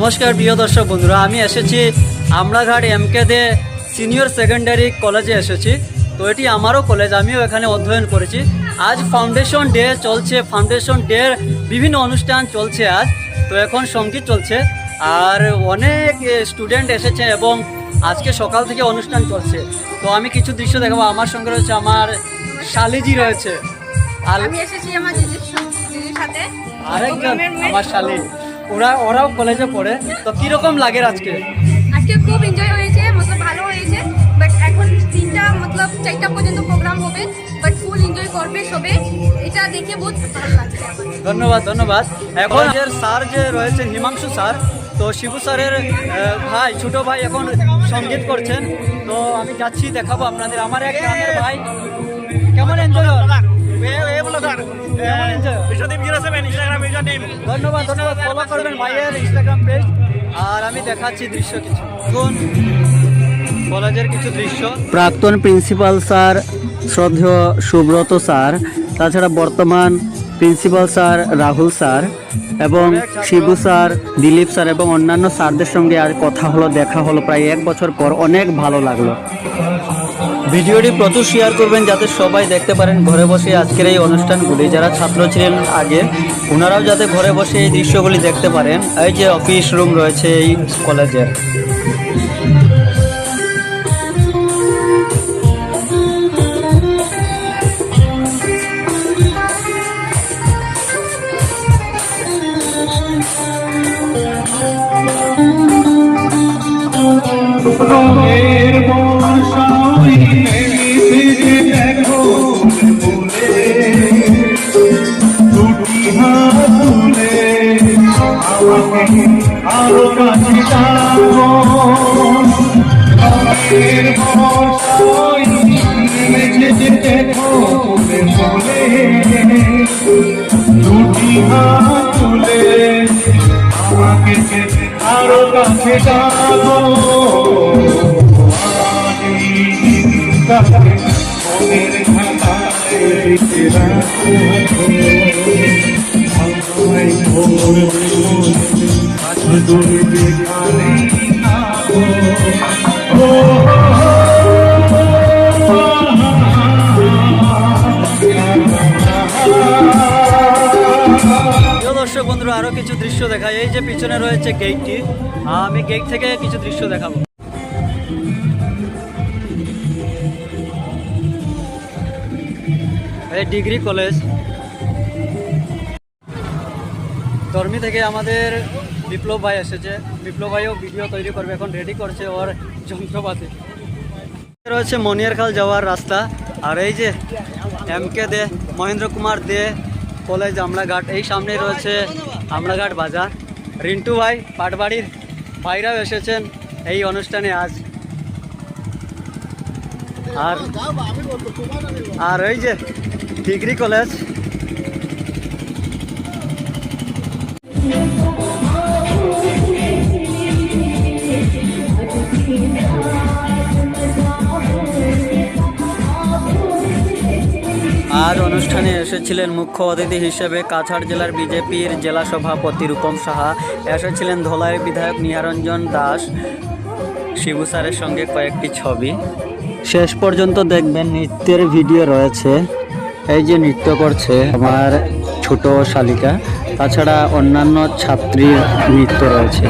নমস্কার প্রিয় দর্শক বন্ধুরা, আমি এসেছি আমলাঘাট এমকে দে সিনিয়র সেকেন্ডারি কলেজে এসেছি। তো এটি আমারও কলেজ, আমিও এখানে অধ্যয়ন করেছি। আজ ফাউন্ডেশন ডে চলছে, ফাউন্ডেশন ডের বিভিন্ন অনুষ্ঠান চলছে আজ। তো এখন সঙ্গীত চলছে আর অনেক স্টুডেন্ট এসেছে এবং আজকে সকাল থেকে অনুষ্ঠান চলছে। তো আমি কিছু দৃশ্য দেখাবো। আমার সঙ্গে রয়েছে আমার শালিজি রয়েছে, আর আমি এসেছি আমার দিদির সাথে, আরেকজন আমার শালি, ওরাও কলেজে পড়ে। তো কিরকম লাগে আজকে? আজকে খুব এনজয় হয়েছে, মতলব ভালো হয়েছে। বাট এখন 3টা মতলব 4টা পর্যন্ত প্রোগ্রাম হবে, বাট ফুল এনজয় করবে সবে। এটা দেখে বহুত ভালো লাগছে। ধন্যবাদ ধন্যবাদ। এখন স্যার যে রয়েছেন হিমাংশু স্যার, তো শিবু স্যারের ভাই, ছোট ভাই এখন সঙ্গীত করছেন। তো আমি যাচ্ছি, দেখাবো আপনাদের। আমার এক গ্রামের ভাই, কেমন এনজয়? ধন্যবাদ ধন্যবাদ। ফলো করবেন ভাইয়ের ইনস্টাগ্রাম পেজ। আর আমি দেখাচ্ছি দৃশ্য কিছু, এখন কলেজের কিছু দৃশ্য। প্রাক্তন প্রিন্সিপাল স্যার শ্রদ্ধেয় সুব্রত স্যার, তাছাড়া বর্তমান প্রিন্সিপাল স্যার রাহুল স্যার এবং শিবু স্যার, দিলীপ স্যার এবং অন্যান্য স্যারদের সঙ্গে আর কথা হলো, দেখা হলো প্রায় 1 বছর পর। অনেক ভালো লাগলো। ভিডিওটি প্রচুর শেয়ার করবেন যাতে সবাই দেখতে পারেন ঘরে বসে আজকের এই অনুষ্ঠানগুলি। যারা ছাত্র ছিলেন আগে, ওনারাও যাতে ঘরে বসে এই দৃশ্যগুলি দেখতে পারেন। এই যে অফিস রুম রয়েছে এই কলেজের। রঙের বর্ষায় ভেসে দেখো ফুলে, দুটি হাত তুলে আমাকে আরো কাছে টানো। রঙের বর্ষায় ভেসে দেখো ফুলে, দুটি হাত তুলে আমাকে আরো কাছে টানো। মনের খাতায় লিখে রাখো, আমায় করবে মনে তুমি যেখানে থাকো। দর্শক বন্ধুরা, আরো কিছু দৃশ্য দেখায়। এই যে পিছনে রয়েছে গেটটি, আমি গেট থেকে কিছু দৃশ্য দেখাবো। এই ডিগ্রি কলেজ ধর্মী থেকে আমাদের বিপ্লব ভাই এসেছে। বিপ্লব ভাইও ভিডিও তৈরি করবে, এখন রেডি করছে ওর যন্ত্রপাতি। রয়েছে মনিয়ারখাল যাওয়ার রাস্তা। আর এই যে এমকে দে মহেন্দ্র কুমার দে কলেজ আমলাঘাট, এই সামনে রয়েছে আমলাঘাট বাজার। রিন্টু ভাই পাটবাড়ির ভাইরাও এসেছেন এই অনুষ্ঠানে আজ। আর এই যে ডিগ্রি কলেজ, আর অনুষ্ঠানে এসেছিলেন মুখ্য অতিথি হিসেবে কাছাড় জেলার বিজেপির জেলা সভাপতি রূপম সাহা, এসেছিলেন ধলাই বিধায়ক নিহারঞ্জন দাস, শিবু স্যারের সঙ্গে কয়েকটি ছবি। শেষ পর্যন্ত দেখবেন নৃত্যের ভিডিও রয়েছে। এই যে নৃত্য করছে আমার ছোট শালিকা, তাছাড়া অন্যান্য ছাত্রীর নৃত্য রয়েছে।